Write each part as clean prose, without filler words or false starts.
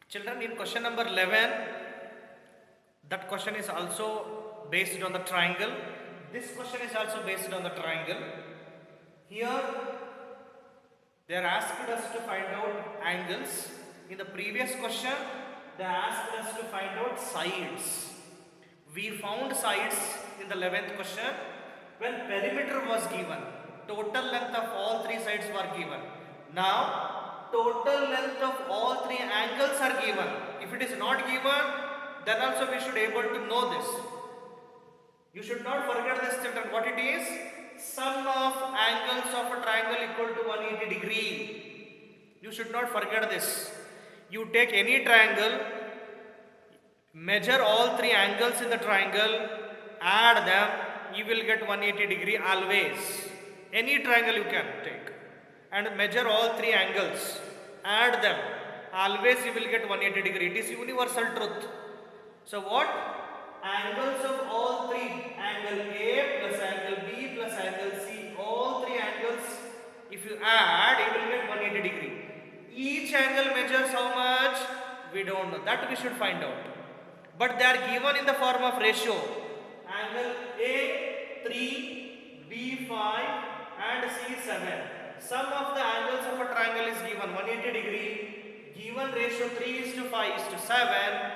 Children, in question number 11, that question is also based on the triangle. This question is also based on the triangle. Here, they are asked us to find out angles. In the previous question, they asked us to find out sides. We found sides in the 11th question when perimeter was given. Total length of all three sides were given. Now, total length of all three angles are given. If it is not given, then also we should be able to know this. You should not forget this, children. What it is? Sum of angles of a triangle equal to 180 degree. You should not forget this. You take any triangle, measure all three angles in the triangle, add them, you will get 180 degree always. Any triangle you can take and measure all three angles, add them, always you will get 180 degree. It is universal truth. So what? Angles of all three, angle A plus angle B plus angle C, all three angles, if you add, you will get 180 degree. Each angle measures how much? We don't know. That we should find out. But they are given in the form of ratio. Angle A 3, B 5 and C 7. Sum of the angles of a triangle is given 180 degree. Given ratio 3:5:7.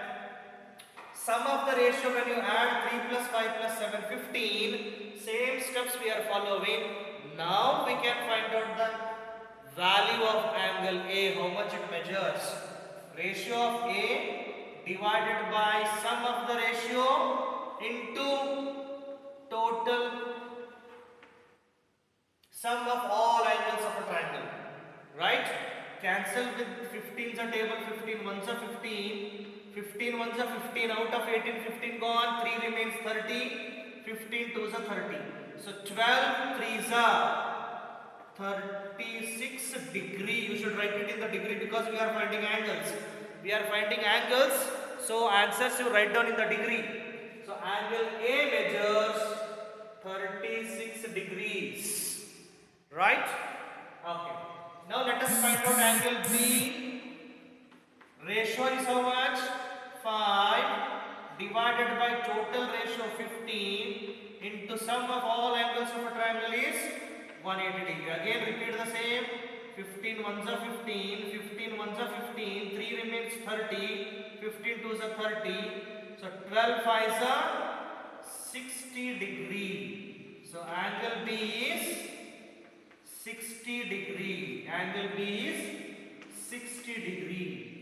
Sum of the ratio when you add 3 plus 5 plus 7, 15. Same steps we are following. Now we can find out the value of angle A, how much it measures. Ratio of A divided by sum of the ratio into total sum of all angles of a triangle. Right? Cancel with 15s a table, 15 ones are 15. 15 ones are 15, out of 18, 15 gone, 3 remains 30, 15 twos are 30. So 12 threes are 36 degree. You should write it in the degree because we are finding angles. We are finding angles, so answers you write down in the degree. So angle A measures 36 degrees. Right? Okay. Now let us find out angle B. Ratio is how much? 5 divided by total ratio 15 into sum of all angles of a triangle is 180 degree. Again repeat the same. 15 ones are 15, 15 ones are 15, 3 remains 30, 15 twos are 30. So 12 fives are 60 degree. So angle B is 60 degree. Angle B is 60 degree.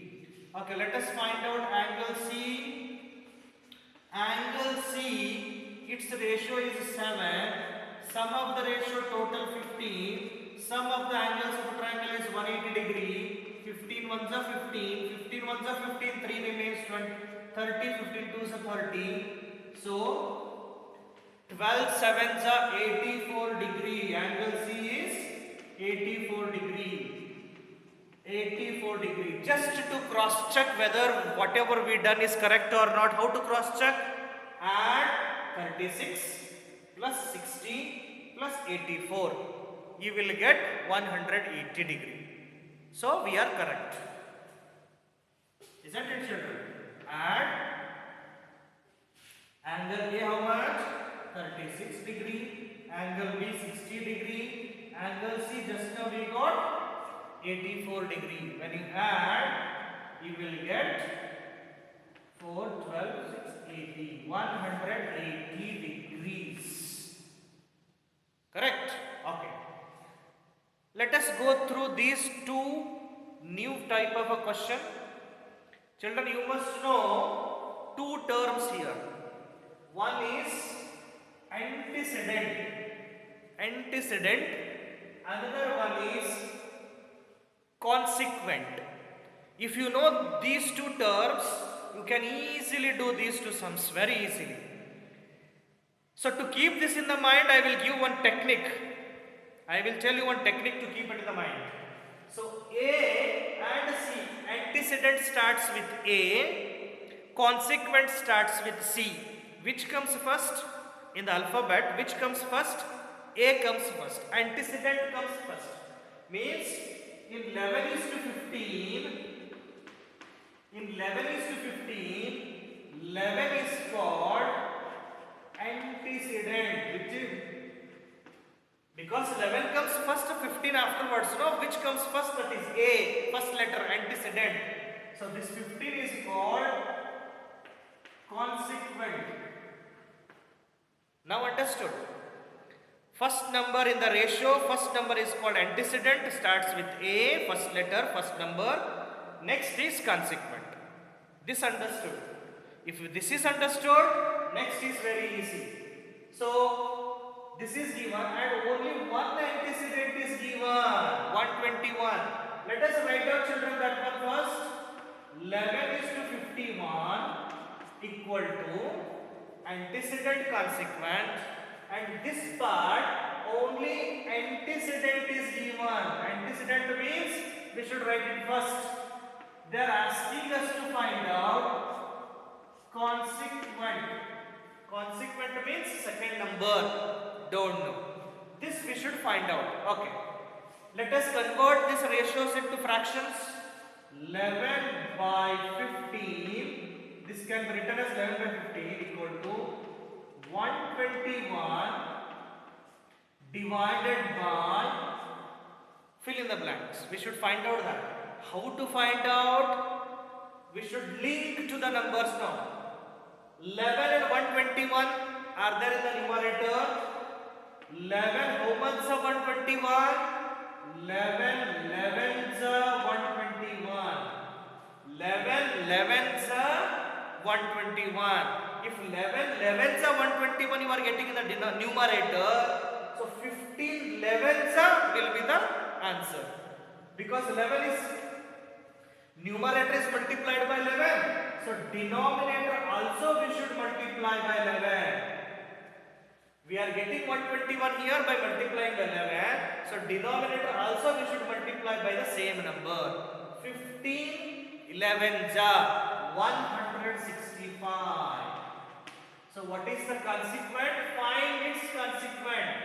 Okay, let us find out angle C. Angle C, its ratio is 7. Sum of the ratio total 15. Sum of the angles of a triangle is 180 degree. 15 ones are 15. 15 ones are 15. 3 remains 30. 15 twos are 30. So 12 sevens are 84 degree. Angle C is 84 degree. 84 degree. Just to cross check whether whatever we done is correct or not. How to cross check? Add 36 plus 60 plus 84. You will get 180 degree. So we are correct. Isn't it, children? Add angle A how much? 36 degree. Angle B 60 degree. Angle C just now we got 84 degree. When you add, you will get 4, 12, 6, 80. 180 degrees. Correct? Okay. Let us go through these two new type of a question. Children, you must know two terms here. One is antecedent. Antecedent. Another one is consequent. If you know these two terms, you can easily do these two sums very easily. So to keep this in the mind, I will give one technique. I will tell you one technique to keep it in the mind. So A and C, antecedent starts with A, consequent starts with C. Which comes first? In the alphabet, which comes first? A comes first. Antecedent comes first. Means in 11:15, in A, first letter antecedent. So this 15 is called consequent. Now understood? First number in the ratio, first number is called antecedent, starts with A, first letter, first number. Next is consequent. This understood. If this is understood, next is very easy. So this is given and only one antecedent is given, 121. Let us write down, children, that one first. 11 is to 51 equal to antecedent consequent, and this part only antecedent is given. Antecedent means we should write it first. They are asking us to find out consequent. Consequent means second number. Don't know. This we should find out. Okay. Let us convert these ratios into fractions. 11 by 15. This can be written as 11 by 15 equal to 121 divided by, fill in the blanks. We should find out that. How to find out? We should link to the numbers now. 11 and 121 are there in the numerator. 11 how much of 121? 11 11s are 121. 11 11s are 121. If 11 11s are 121 you are getting in the numerator. So 15 11s will be the answer. Because 11 is numerator is multiplied by 11. So denominator also we should multiply by 11. We are getting 121 here by multiplying by 11. So denominator also we should multiply by the same number. 15 11s are 165. So what is the consequent? Find its consequent.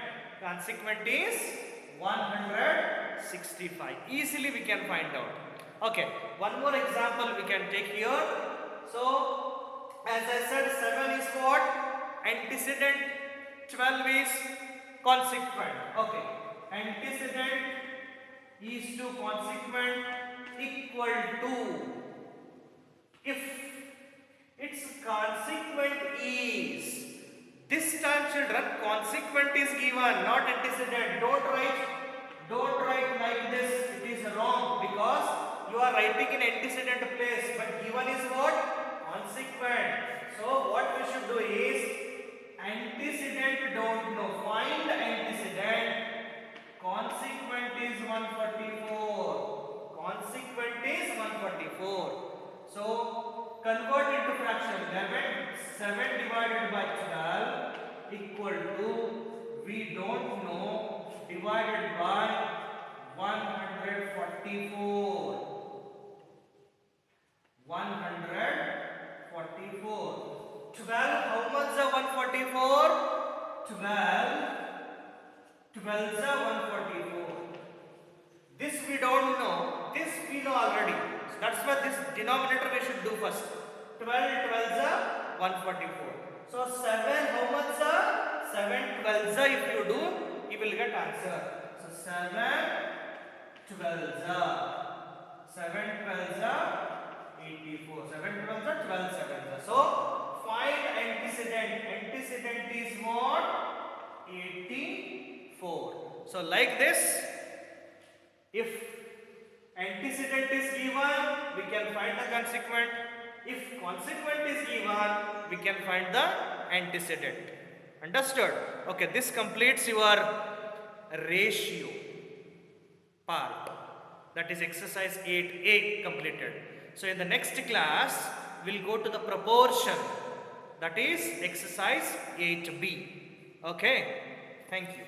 Consequent is 165. Easily we can find out. Okay, one more example we can take here. So, as I said, 7 is what? Antecedent, 12 is consequent. Okay, antecedent is to consequent equal to, if its consequent is, this time children, consequent is given, not antecedent. Don't write like this, it is wrong because you are writing in antecedent place, but given is what? Consequent. So what we should do is, antecedent don't know, find antecedent. Consequent is 144. Consequent is 144. So convert into fraction. 7 divided by 12 equal to, we don't know, divided by 144. 144. 12, how much is 144? 12 is 144. This we don't know, this we know already. So that's why this denominator we should do first. 12 is 144. So 7, how much is 7 12s if you do, you will get answer. So 7 12s 7 12s 84. 7 12s 12 7s. So find antecedent. Antecedent is what? 84. So like this, if antecedent is given, we can find the consequent. If consequent is given, we can find the antecedent. Understood? Okay, this completes your ratio part. That is exercise 8A completed. So in the next class, we'll go to the proportion. That is exercise 8B. Okay, thank you.